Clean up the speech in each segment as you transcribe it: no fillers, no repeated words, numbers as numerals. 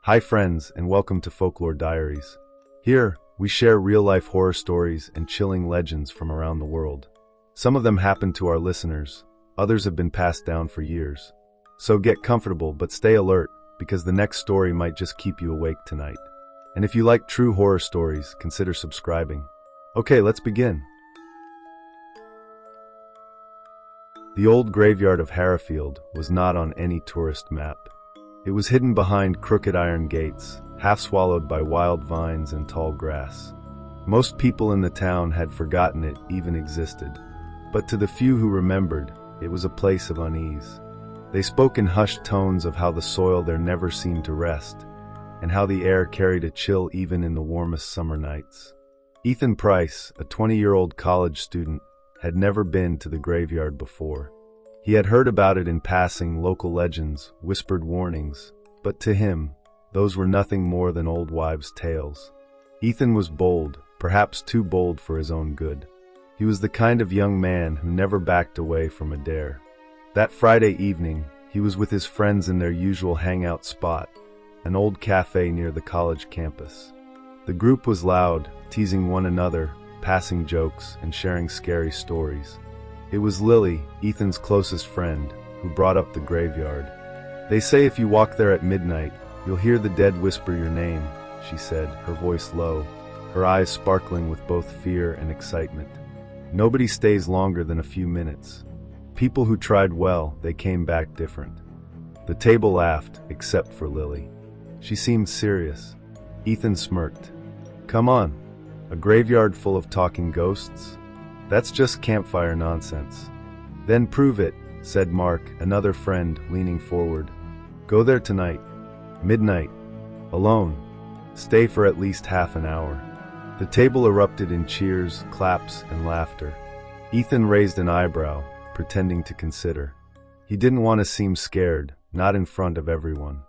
Hi friends, and welcome to Folklore Diaries. Here, we share real-life horror stories and chilling legends from around the world. Some of them happen to our listeners, others have been passed down for years. So get comfortable but stay alert, because the next story might just keep you awake tonight. And if you like true horror stories, consider subscribing. Okay, let's begin. The old graveyard of Harrowfield was not on any tourist map. It was hidden behind crooked iron gates, half swallowed by wild vines and tall grass. Most people in the town had forgotten it even existed, but to the few who remembered, it was a place of unease. They spoke in hushed tones of how the soil there never seemed to rest, and how the air carried a chill even in the warmest summer nights. Ethan Price, a 20-year-old college student, had never been to the graveyard before. He had heard about it in passing, local legends, whispered warnings, but to him, those were nothing more than old wives' tales. Ethan was bold, perhaps too bold for his own good. He was the kind of young man who never backed away from a dare. That Friday evening, he was with his friends in their usual hangout spot, an old cafe near the college campus. The group was loud, teasing one another, passing jokes, and sharing scary stories. It was Lily, Ethan's closest friend, who brought up the graveyard. "They say if you walk there at midnight, you'll hear the dead whisper your name," she said, her voice low, her eyes sparkling with both fear and excitement. "Nobody stays longer than a few minutes. People who tried well, they came back different." The table laughed, except for Lily. She seemed serious. Ethan smirked. "Come on, a graveyard full of talking ghosts? That's just campfire nonsense." "Then prove it," said Mark, another friend, leaning forward. "Go there tonight. Midnight. Alone. Stay for at least half an hour." The table erupted in cheers, claps, and laughter. Ethan raised an eyebrow, pretending to consider. He didn't want to seem scared, not in front of everyone.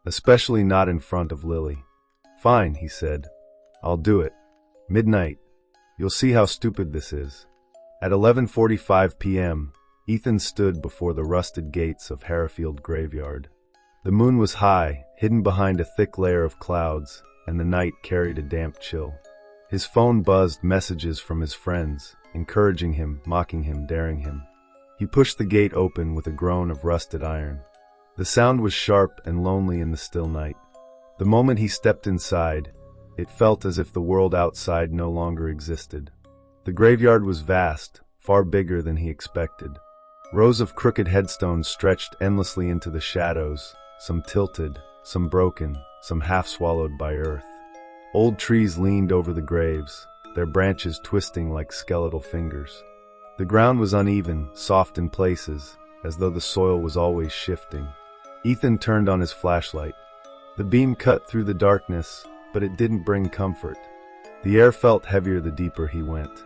Especially not in front of Lily. "Fine," he said. "I'll do it. Midnight. You'll see how stupid this is." At 11:45 p.m., Ethan stood before the rusted gates of Harrowfield Graveyard. The moon was high, hidden behind a thick layer of clouds, and the night carried a damp chill. His phone buzzed messages from his friends, encouraging him, mocking him, daring him. He pushed the gate open with a groan of rusted iron. The sound was sharp and lonely in the still night. The moment he stepped inside, it felt as if the world outside no longer existed. The graveyard was vast, far bigger than he expected. Rows of crooked headstones stretched endlessly into the shadows, some tilted, some broken, some half-swallowed by earth. Old trees leaned over the graves, their branches twisting like skeletal fingers. The ground was uneven, soft in places, as though the soil was always shifting. Ethan turned on his flashlight. The beam cut through the darkness, but it didn't bring comfort. The air felt heavier the deeper he went.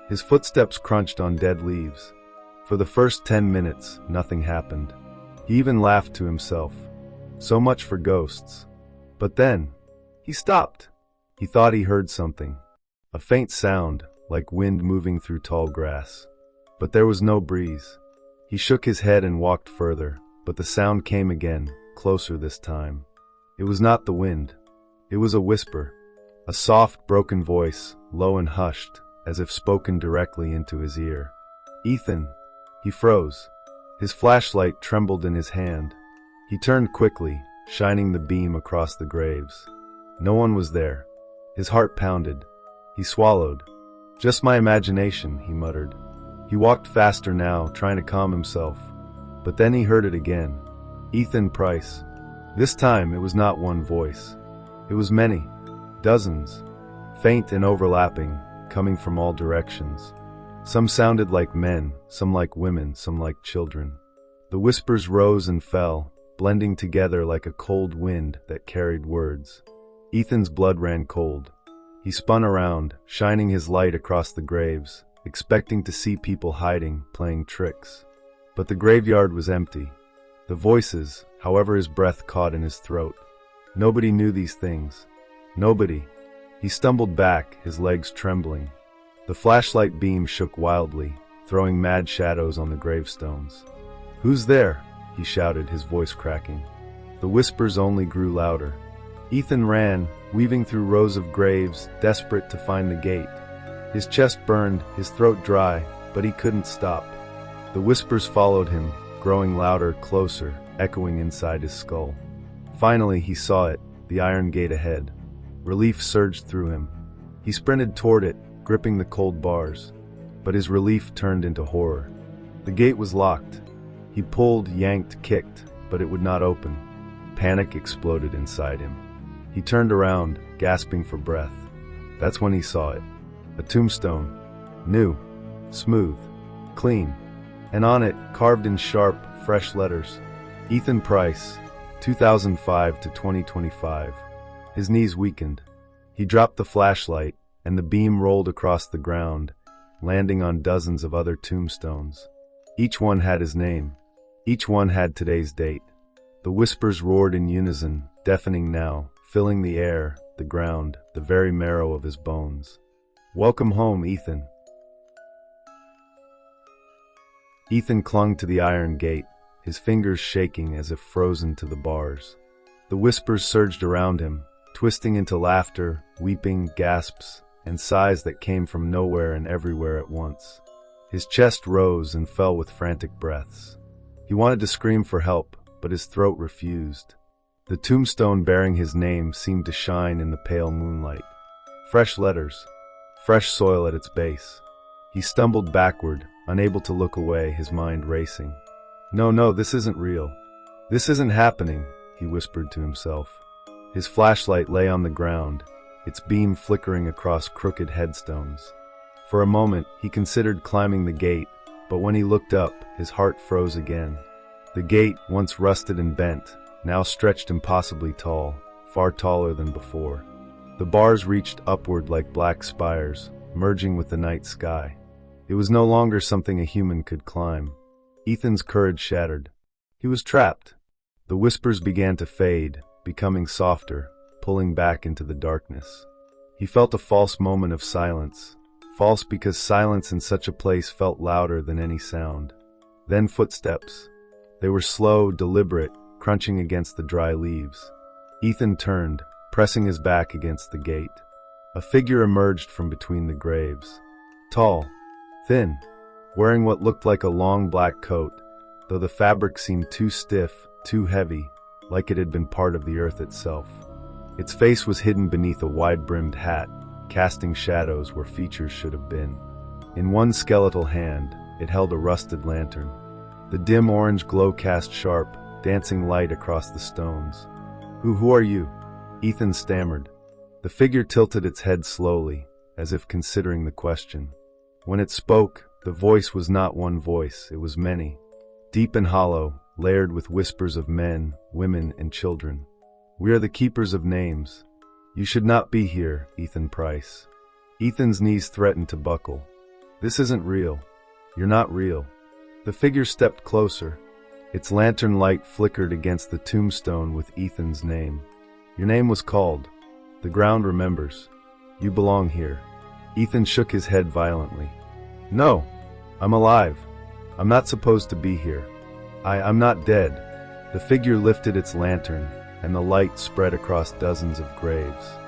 His footsteps crunched on dead leaves. For the first 10 minutes, nothing happened. He even laughed to himself. So much for ghosts. But then, he stopped. He thought he heard something. A faint sound, like wind moving through tall grass. But there was no breeze. He shook his head and walked further, but the sound came again, closer this time. It was not the wind. It was a whisper. A soft, broken voice, low and hushed, as if spoken directly into his ear. "Ethan." He froze. His flashlight trembled in his hand. He turned quickly, shining the beam across the graves. No one was there. His heart pounded. He swallowed. "Just my imagination," he muttered. He walked faster now, trying to calm himself. But then he heard it again. Ethan Price. This time it was not one voice. It was many. Dozens. Faint and overlapping, coming from all directions. Some sounded like men, some like women, some like children. The whispers rose and fell, blending together like a cold wind that carried words. Ethan's blood ran cold. He spun around, shining his light across the graves, expecting to see people hiding, playing tricks. But the graveyard was empty. The voices, however, his breath caught in his throat. Nobody knew these things. Nobody. He stumbled back, his legs trembling. The flashlight beam shook wildly, throwing mad shadows on the gravestones. "Who's there?" he shouted, his voice cracking. The whispers only grew louder. Ethan ran, weaving through rows of graves, desperate to find the gate. His chest burned, his throat dry, but he couldn't stop. The whispers followed him, growing louder, closer, echoing inside his skull. Finally, he saw it, the iron gate ahead. Relief surged through him. He sprinted toward it, gripping the cold bars. But his relief turned into horror. The gate was locked. He pulled, yanked, kicked, but it would not open. Panic exploded inside him. He turned around, gasping for breath. That's when he saw it. A tombstone. New, smooth, clean. And on it, carved in sharp, fresh letters, Ethan Price, 2005 to 2025. His knees weakened. He dropped the flashlight, and the beam rolled across the ground, landing on dozens of other tombstones. Each one had his name. Each one had today's date. The whispers roared in unison, deafening now, filling the air, the ground, the very marrow of his bones. Welcome home, Ethan. Ethan clung to the iron gate, his fingers shaking as if frozen to the bars. The whispers surged around him, twisting into laughter, weeping, gasps, and sighs that came from nowhere and everywhere at once. His chest rose and fell with frantic breaths. He wanted to scream for help, but his throat refused. The tombstone bearing his name seemed to shine in the pale moonlight. Fresh letters, fresh soil at its base. He stumbled backward, unable to look away, his mind racing. No, this isn't real. This isn't happening, he whispered to himself. His flashlight lay on the ground, its beam flickering across crooked headstones. For a moment, he considered climbing the gate, but when he looked up, his heart froze again. The gate, once rusted and bent, now stretched impossibly tall, far taller than before. The bars reached upward like black spires, merging with the night sky. It was no longer something a human could climb. Ethan's courage shattered. He was trapped. The whispers began to fade, becoming softer, pulling back into the darkness. He felt a false moment of silence. False because silence in such a place felt louder than any sound. Then footsteps. They were slow, deliberate, crunching against the dry leaves. Ethan turned, pressing his back against the gate. A figure emerged from between the graves. Tall, thin, wearing what looked like a long black coat, though the fabric seemed too stiff, too heavy, like it had been part of the earth itself. Its face was hidden beneath a wide-brimmed hat, casting shadows where features should have been. In one skeletal hand, it held a rusted lantern. The dim orange glow cast sharp, dancing light across the stones. Who are you?" Ethan stammered. The figure tilted its head slowly, as if considering the question. When it spoke, the voice was not one voice, it was many. Deep and hollow, layered with whispers of men, women, and children. "We are the keepers of names. You should not be here, Ethan Price." Ethan's knees threatened to buckle. "This isn't real. You're not real." The figure stepped closer. Its lantern light flickered against the tombstone with Ethan's name. "Your name was called. The ground remembers. You belong here." Ethan shook his head violently. "No, I'm alive. I'm not supposed to be here. I'm not dead." The figure lifted its lantern, and the light spread across dozens of graves.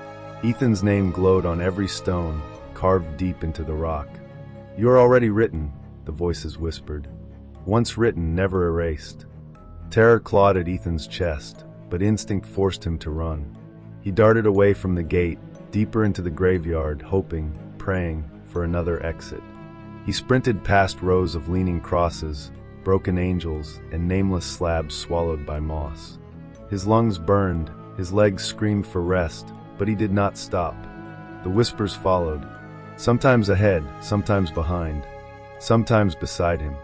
Ethan's name glowed on every stone, carved deep into the rock. "You are already written," the voices whispered. "Once written, never erased." Terror clawed at Ethan's chest, but instinct forced him to run. He darted away from the gate, deeper into the graveyard, hoping, praying, for another exit. He sprinted past rows of leaning crosses, broken angels, and nameless slabs swallowed by moss. His lungs burned, his legs screamed for rest, but he did not stop. The whispers followed, sometimes ahead, sometimes behind, sometimes beside him.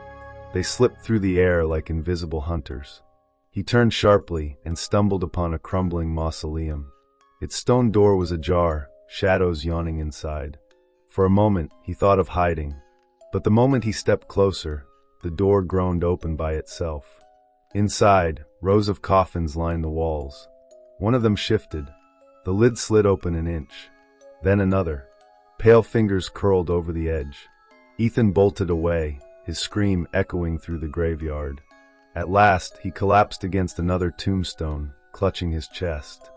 They slipped through the air like invisible hunters. He turned sharply and stumbled upon a crumbling mausoleum. Its stone door was ajar, shadows yawning inside. For a moment, he thought of hiding, but the moment he stepped closer, the door groaned open by itself. Inside, rows of coffins lined the walls. One of them shifted. The lid slid open an inch. Then another. Pale fingers curled over the edge. Ethan bolted away, his scream echoing through the graveyard. At last, he collapsed against another tombstone, clutching his chest.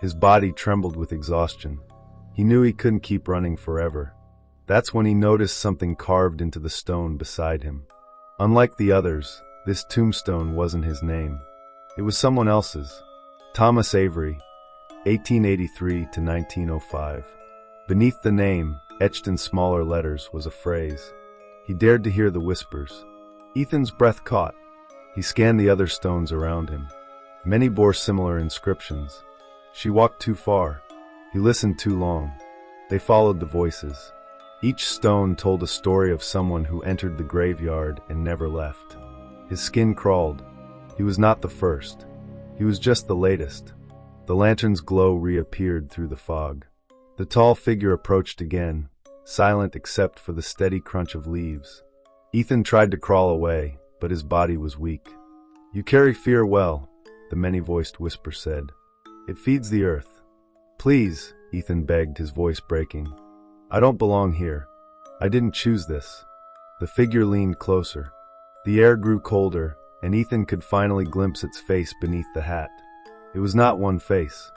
His body trembled with exhaustion. He knew he couldn't keep running forever. That's when he noticed something carved into the stone beside him. Unlike the others, this tombstone wasn't his name. It was someone else's. Thomas Avery, 1883 to 1905. Beneath the name, etched in smaller letters, was a phrase. He dared to hear the whispers. Ethan's breath caught. He scanned the other stones around him. Many bore similar inscriptions. She walked too far. He listened too long. They followed the voices. Each stone told a story of someone who entered the graveyard and never left. His skin crawled. He was not the first. He was just the latest. The lantern's glow reappeared through the fog. The tall figure approached again, silent except for the steady crunch of leaves. Ethan tried to crawl away, but his body was weak. "You carry fear well," the many-voiced whisper said. "It feeds the earth." "Please," Ethan begged, his voice breaking. "I don't belong here. I didn't choose this." The figure leaned closer. The air grew colder, and Ethan could finally glimpse its face beneath the hat. It was not one face.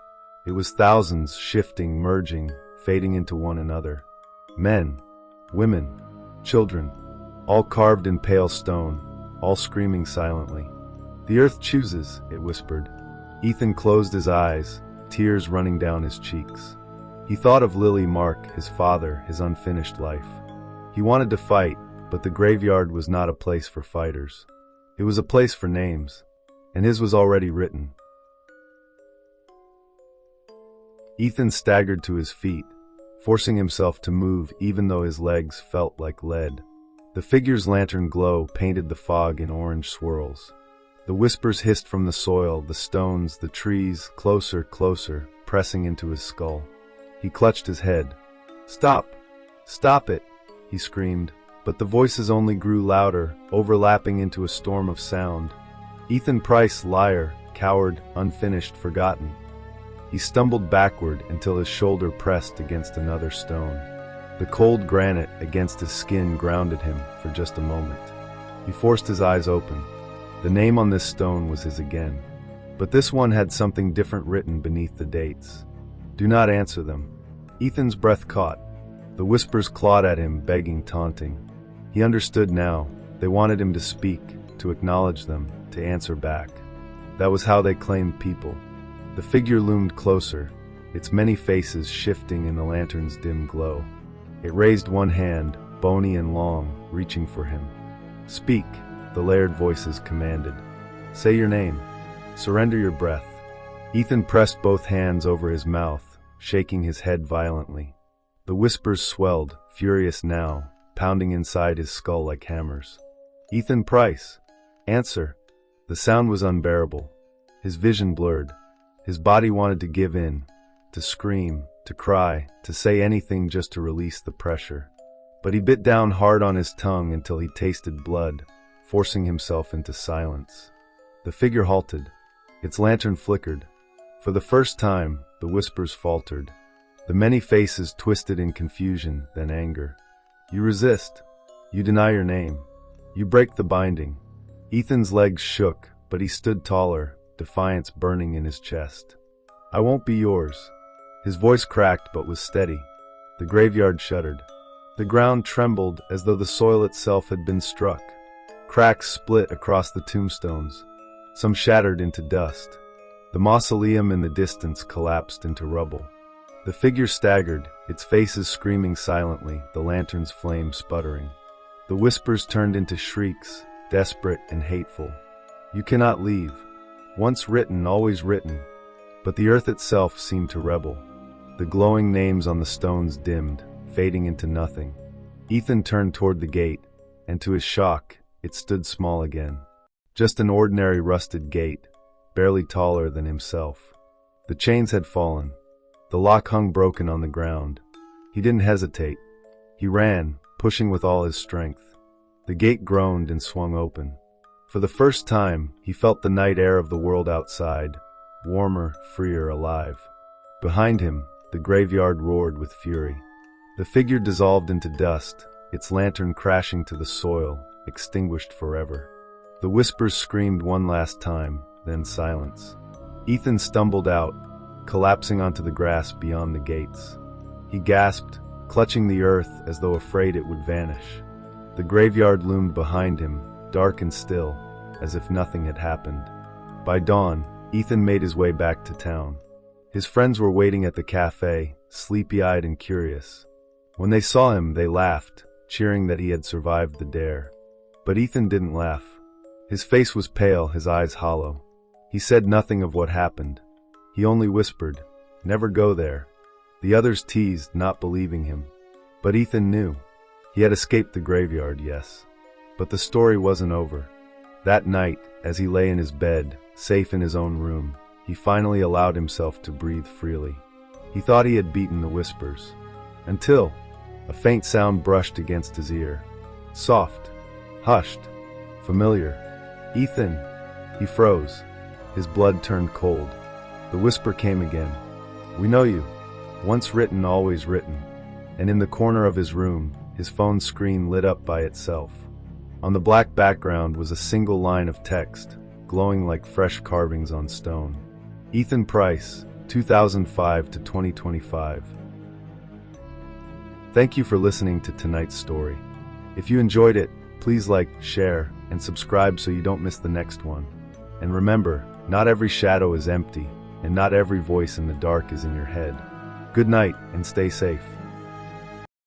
It was thousands, shifting, merging, fading into one another. Men, women, children, all carved in pale stone, all screaming silently. "The earth chooses," it whispered. Ethan closed his eyes, tears running down his cheeks. He thought of Lily Mark, his father, his unfinished life. He wanted to fight, but the graveyard was not a place for fighters. It was a place for names, and his was already written. Ethan staggered to his feet, forcing himself to move even though his legs felt like lead. The figure's lantern glow painted the fog in orange swirls. The whispers hissed from the soil, the stones, the trees, closer, closer, pressing into his skull. He clutched his head. "Stop! Stop it!" he screamed, but the voices only grew louder, overlapping into a storm of sound. Ethan Price, liar, coward, unfinished, forgotten. He stumbled backward until his shoulder pressed against another stone. The cold granite against his skin grounded him for just a moment. He forced his eyes open. The name on this stone was his again. But this one had something different written beneath the dates. "Do not answer them." Ethan's breath caught. The whispers clawed at him, begging, taunting. He understood now. They wanted him to speak, to acknowledge them, to answer back. That was how they claimed people. The figure loomed closer, its many faces shifting in the lantern's dim glow. It raised one hand, bony and long, reaching for him. "Speak," the layered voices commanded. "Say your name. Surrender your breath." Ethan pressed both hands over his mouth, shaking his head violently. The whispers swelled, furious now, pounding inside his skull like hammers. "Ethan Price! Answer!" The sound was unbearable. His vision blurred. His body wanted to give in, to scream, to cry, to say anything just to release the pressure. But he bit down hard on his tongue until he tasted blood, forcing himself into silence. The figure halted. Its lantern flickered. For the first time, the whispers faltered. The many faces twisted in confusion, then anger. "You resist. You deny your name. You break the binding." Ethan's legs shook, but he stood taller, defiance burning in his chest. "I won't be yours." His voice cracked but was steady. The graveyard shuddered. The ground trembled as though the soil itself had been struck. Cracks split across the tombstones. Some shattered into dust. The mausoleum in the distance collapsed into rubble. The figure staggered, its faces screaming silently, the lantern's flame sputtering. The whispers turned into shrieks, desperate and hateful. "You cannot leave. Once written, always written." But the earth itself seemed to rebel. The glowing names on the stones dimmed, fading into nothing. Ethan turned toward the gate, and to his shock, it stood small again. Just an ordinary rusted gate, barely taller than himself. The chains had fallen. The lock hung broken on the ground. He didn't hesitate. He ran, pushing with all his strength. The gate groaned and swung open. For the first time, he felt the night air of the world outside, warmer, freer, alive. Behind him, the graveyard roared with fury. The figure dissolved into dust, its lantern crashing to the soil, extinguished forever. The whispers screamed one last time, then silence. Ethan stumbled out, collapsing onto the grass beyond the gates. He gasped, clutching the earth as though afraid it would vanish. The graveyard loomed behind him, dark and still, as if nothing had happened. By dawn, Ethan made his way back to town. His friends were waiting at the cafe, sleepy-eyed and curious. When they saw him, they laughed, cheering that he had survived the dare. But Ethan didn't laugh. His face was pale, his eyes hollow. He said nothing of what happened. He only whispered, "Never go there." The others teased, not believing him. But Ethan knew. He had escaped the graveyard, yes. But the story wasn't over. That night, as he lay in his bed, safe in his own room, he finally allowed himself to breathe freely. He thought he had beaten the whispers. Until a faint sound brushed against his ear. Soft, hushed, familiar. "Ethan!" He froze. His blood turned cold. The whisper came again. "We know you. Once written, always written." And in the corner of his room, his phone screen lit up by itself. On the black background was a single line of text, glowing like fresh carvings on stone. Ethan Price, 2005 to 2025. Thank you for listening to tonight's story. If you enjoyed it, please like, share, and subscribe so you don't miss the next one. And remember, not every shadow is empty, and not every voice in the dark is in your head. Good night, and stay safe.